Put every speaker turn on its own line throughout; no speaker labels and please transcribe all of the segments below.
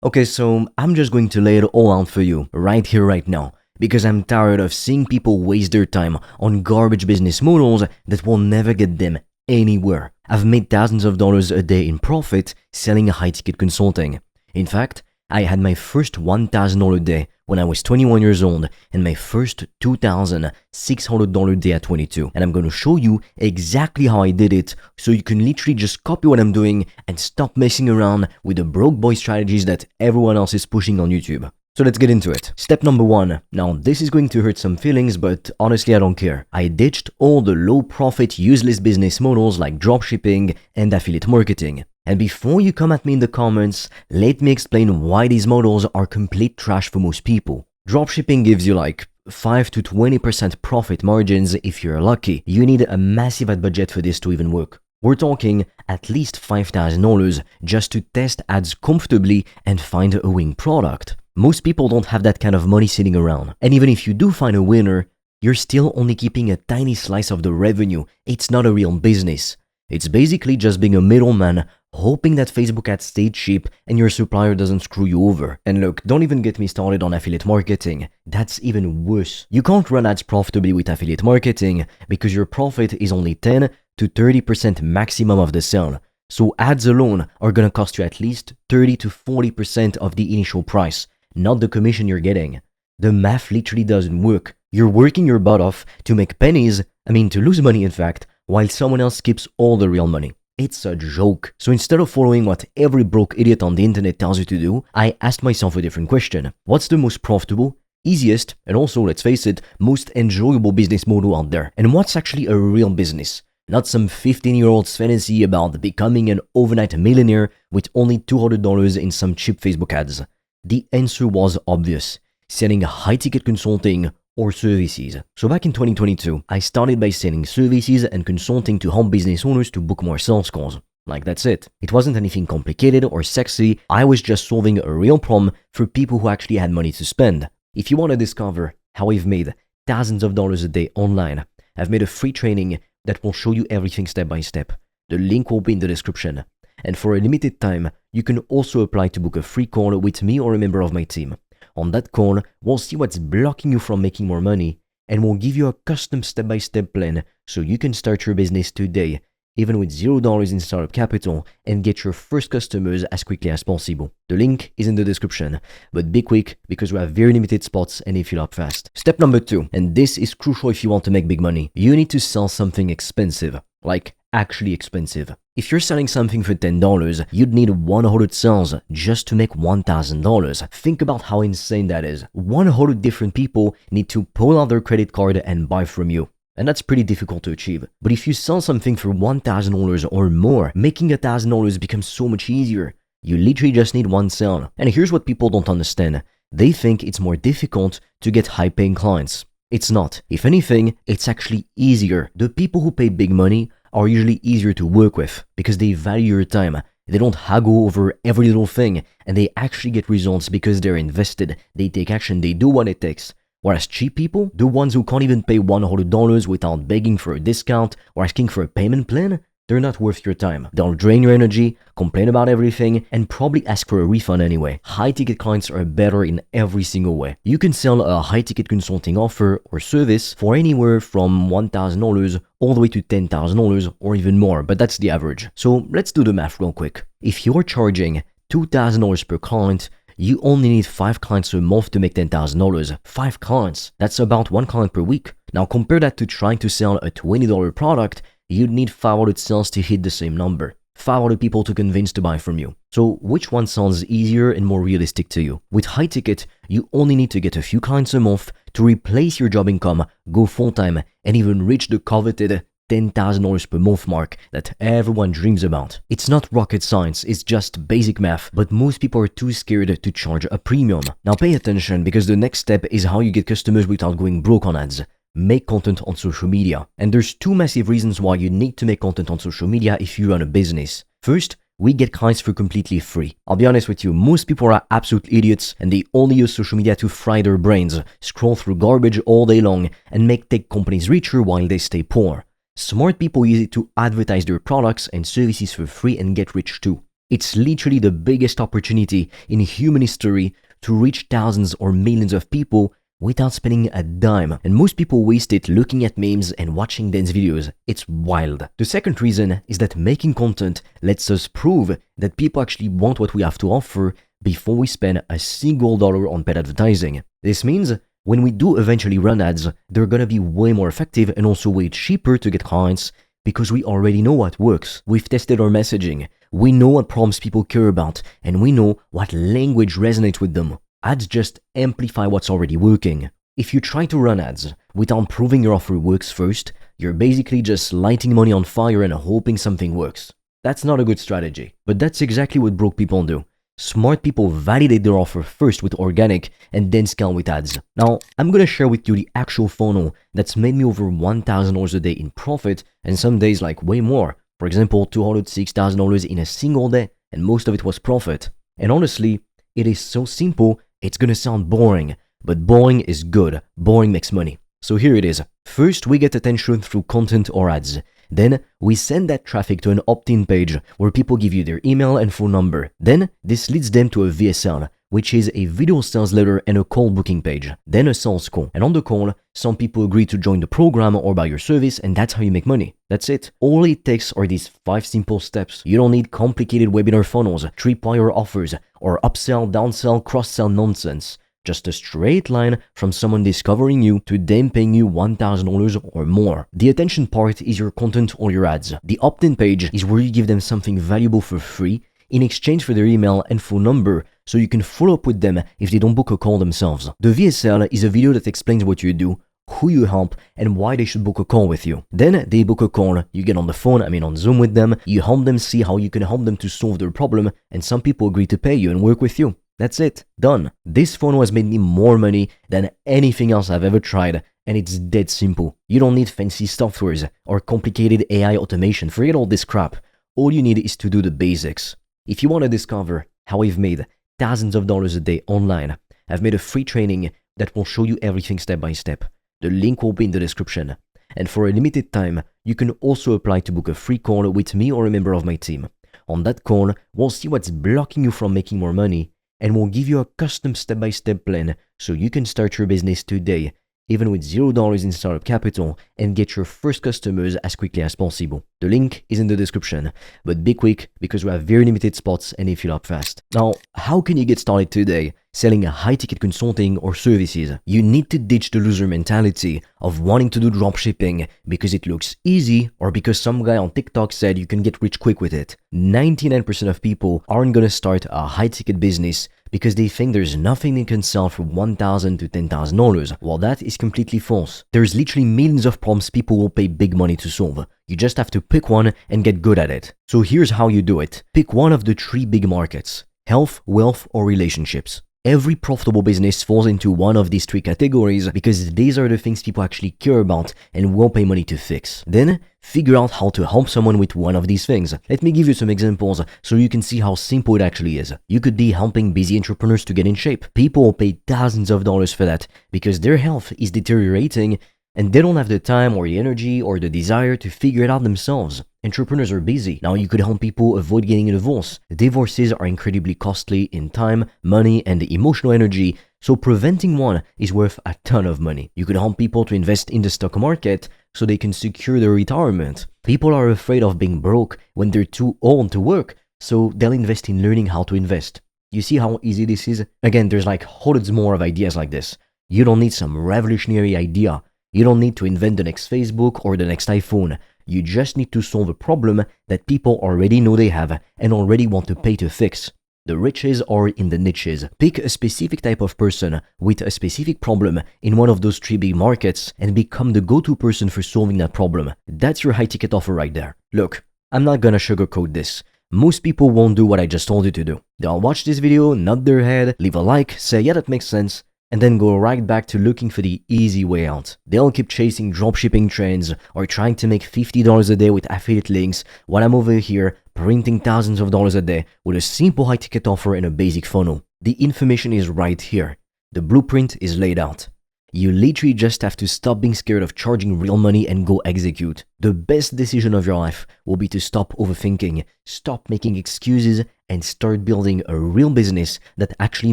Okay, so I'm just going to lay it all out for you, right here, right now, because I'm tired of seeing people waste their time on garbage business models that will never get them anywhere. I've made thousands of dollars a day in profit selling high-ticket consulting. In fact, I had my first $1,000 day when I was 21 years old and my first $2,600 day at 22. And I'm going to show you exactly how I did it so you can literally just copy what I'm doing and stop messing around with the broke boy strategies that everyone else is pushing on YouTube. So let's get into it. Step number 1. Now this is going to hurt some feelings, but honestly I don't care. I ditched all the low profit, useless business models like dropshipping and affiliate marketing. And before you come at me in the comments, let me explain why these models are complete trash for most people. Dropshipping gives you like 5 to 20% profit margins if you're lucky. You need a massive ad budget for this to even work. We're talking at least $5,000 just to test ads comfortably and find a winning product. Most people don't have that kind of money sitting around. And even if you do find a winner, you're still only keeping a tiny slice of the revenue. It's not a real business. It's basically just being a middleman, hoping that Facebook ads stay cheap and your supplier doesn't screw you over. And look, don't even get me started on affiliate marketing. That's even worse. You can't run ads profitably with affiliate marketing because your profit is only 10 to 30% maximum of the sale. So ads alone are gonna cost you at least 30 to 40% of the initial price, not the commission you're getting. The math literally doesn't work. You're working your butt off to make pennies, to lose money in fact, while someone else keeps all the real money. It's a joke. So instead of following what every broke idiot on the internet tells you to do, I asked myself a different question. What's the most profitable, easiest, and also, let's face it, most enjoyable business model out there? And what's actually a real business? Not some 15-year-old's fantasy about becoming an overnight millionaire with only $200 in some cheap Facebook ads. The answer was obvious: selling high-ticket consulting or services. So back in 2022, I started by selling services and consulting to home business owners to book more sales calls. Like that's it. It wasn't anything complicated or sexy. I was just solving a real problem for people who actually had money to spend. If you want to discover how I've made thousands of dollars a day online, I've made a free training that will show you everything step by step. The link will be in the description. And for a limited time, you can also apply to book a free call with me or a member of my team. On that call, we'll see what's blocking you from making more money, and we'll give you a custom step-by-step plan so you can start your business today, even with $0 in startup capital, and get your first customers as quickly as possible. The link is in the description, but be quick because we have very limited spots and they fill up fast. Step number 2, and this is crucial if you want to make big money. You need to sell something expensive, like actually expensive. If you're selling something for $10, you'd need 100 sales just to make $1,000. Think about how insane that is. 100 different people need to pull out their credit card and buy from you. And that's pretty difficult to achieve. But if you sell something for $1,000 or more, making $1,000 becomes so much easier. You literally just need one sale. And here's what people don't understand. They think it's more difficult to get high-paying clients. It's not. If anything, it's actually easier. The people who pay big money are usually easier to work with because they value your time. They don't haggle over every little thing, and they actually get results because they're invested. They take action, they do what it takes. Whereas cheap people, the ones who can't even pay $100 without begging for a discount or asking for a payment plan, they're not worth your time. They'll drain your energy, complain about everything, and probably ask for a refund anyway. High-ticket clients are better in every single way. You can sell a high-ticket consulting offer or service for anywhere from $1,000 all the way to $10,000 or even more, but that's the average. So let's do the math real quick. If you're charging $2,000 per client, you only need 5 clients a month to make $10,000. 5 clients. That's about 1 client per week. Now compare that to trying to sell a $20 product. You'd need 500 sales to hit the same number. 500 people to convince to buy from you. So which one sounds easier and more realistic to you? With high ticket, you only need to get a few clients a month to replace your job income, go full-time, and even reach the coveted $10,000 per month mark that everyone dreams about. It's not rocket science, it's just basic math, but most people are too scared to charge a premium. Now pay attention because the next step is how you get customers without going broke on ads. Make content on social media. And there's 2 massive reasons why you need to make content on social media if you run a business. First, we get clients for completely free. I'll be honest with you, most people are absolute idiots and they only use social media to fry their brains, scroll through garbage all day long, and make tech companies richer while they stay poor. Smart people use it to advertise their products and services for free and get rich too. It's literally the biggest opportunity in human history to reach thousands or millions of people without spending a dime. And most people waste it looking at memes and watching dance videos. It's wild. The second reason is that making content lets us prove that people actually want what we have to offer before we spend a single dollar on paid advertising. This means when we do eventually run ads, they're gonna be way more effective and also way cheaper to get clients because we already know what works. We've tested our messaging. We know what problems people care about, and we know what language resonates with them. Ads just amplify what's already working. If you try to run ads without proving your offer works first, you're basically just lighting money on fire and hoping something works. That's not a good strategy, but that's exactly what broke people do. Smart people validate their offer first with organic and then scale with ads. Now, I'm gonna share with you the actual funnel that's made me over $1,000 a day in profit, and some days like way more. For example, $206,000 in a single day, and most of it was profit. And honestly, it is so simple, it's gonna sound boring, but boring is good. Boring makes money. So here it is. First, we get attention through content or ads. Then, we send that traffic to an opt-in page where people give you their email and phone number. Then, this leads them to a VSL, which is a video sales letter and a call booking page. Then a sales call. And on the call, some people agree to join the program or buy your service, and that's how you make money. That's it. All it takes are these 5 simple steps. You don't need complicated webinar funnels, tripwire offers, or upsell, downsell, cross-sell nonsense. Just a straight line from someone discovering you to them paying you $1,000 or more. The attention part is your content or your ads. The opt-in page is where you give them something valuable for free in exchange for their email and phone number, so you can follow up with them if they don't book a call themselves. The VSL is a video that explains what you do, who you help, and why they should book a call with you. Then they book a call, you get on the phone, on Zoom with them, you help them see how you can help them to solve their problem, and some people agree to pay you and work with you. That's it. Done. This funnel has made me more money than anything else I've ever tried, and it's dead simple. You don't need fancy softwares or complicated AI automation. Forget all this crap. All you need is to do the basics. If you want to discover how I've made thousands of dollars a day online, I've made a free training that will show you everything step by step. The link will be in the description. And for a limited time, you can also apply to book a free call with me or a member of my team. On that call, we'll see what's blocking you from making more money, and we'll give you a custom step-by-step plan so you can start your business today, even with $0 in startup capital, and get your first customers as quickly as possible. The link is in the description, but be quick because we have very limited spots and they fill up fast. Now, how can you get started today selling a high-ticket consulting or services? You need to ditch the loser mentality of wanting to do dropshipping because it looks easy or because some guy on TikTok said you can get rich quick with it. 99% of people aren't gonna start a high-ticket business because they think there's nothing they can sell for $1,000 to $10,000. Well, that is completely false. There's literally millions of problems people will pay big money to solve. You just have to pick one and get good at it. So here's how you do it. Pick one of the 3 big markets: health, wealth, or relationships. Every profitable business falls into one of these 3 categories because these are the things people actually care about and will pay money to fix. Then, figure out how to help someone with one of these things. Let me give you some examples so you can see how simple it actually is. You could be helping busy entrepreneurs to get in shape. People will pay thousands of dollars for that because their health is deteriorating and they don't have the time or the energy or the desire to figure it out themselves. Entrepreneurs are busy. Now you could help people avoid getting a divorce. Divorces are incredibly costly in time, money, and emotional energy, so preventing one is worth a ton of money. You could help people to invest in the stock market so they can secure their retirement. People are afraid of being broke when they're too old to work, so they'll invest in learning how to invest. You see how easy this is? Again, there's like hundreds more of ideas like this. You don't need some revolutionary idea. You don't need to invent the next Facebook or the next iPhone. You just need to solve a problem that people already know they have and already want to pay to fix. The riches are in the niches. Pick a specific type of person with a specific problem in one of those 3 big markets and become the go-to person for solving that problem. That's your high-ticket offer right there. Look, I'm not gonna sugarcoat this. Most people won't do what I just told you to do. They'll watch this video, nod their head, leave a like, say yeah, that makes sense, and then go right back to looking for the easy way out. They'll keep chasing dropshipping trends or trying to make $50 a day with affiliate links while I'm over here printing thousands of dollars a day with a simple high-ticket offer and a basic funnel. The information is right here. The blueprint is laid out. You literally just have to stop being scared of charging real money and go execute. The best decision of your life will be to stop overthinking, stop making excuses, and start building a real business that actually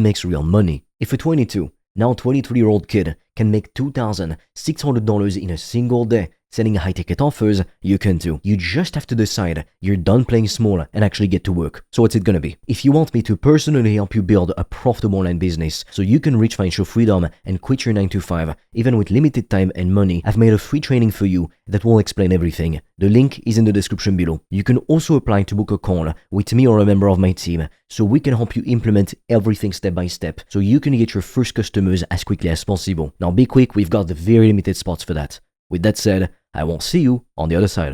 makes real money. If a 22, now 23-year-old kid can make $2,600 in a single day selling high-ticket offers, you can too. You just have to decide you're done playing small and actually get to work. So what's it gonna be? If you want me to personally help you build a profitable online business so you can reach financial freedom and quit your 9-to-5, even with limited time and money, I've made a free training for you that will explain everything. The link is in the description below. You can also apply to book a call with me or a member of my team so we can help you implement everything step by step so you can get your first customers as quickly as possible. Now be quick, we've got the very limited spots for that. With that said, I will see you on the other side.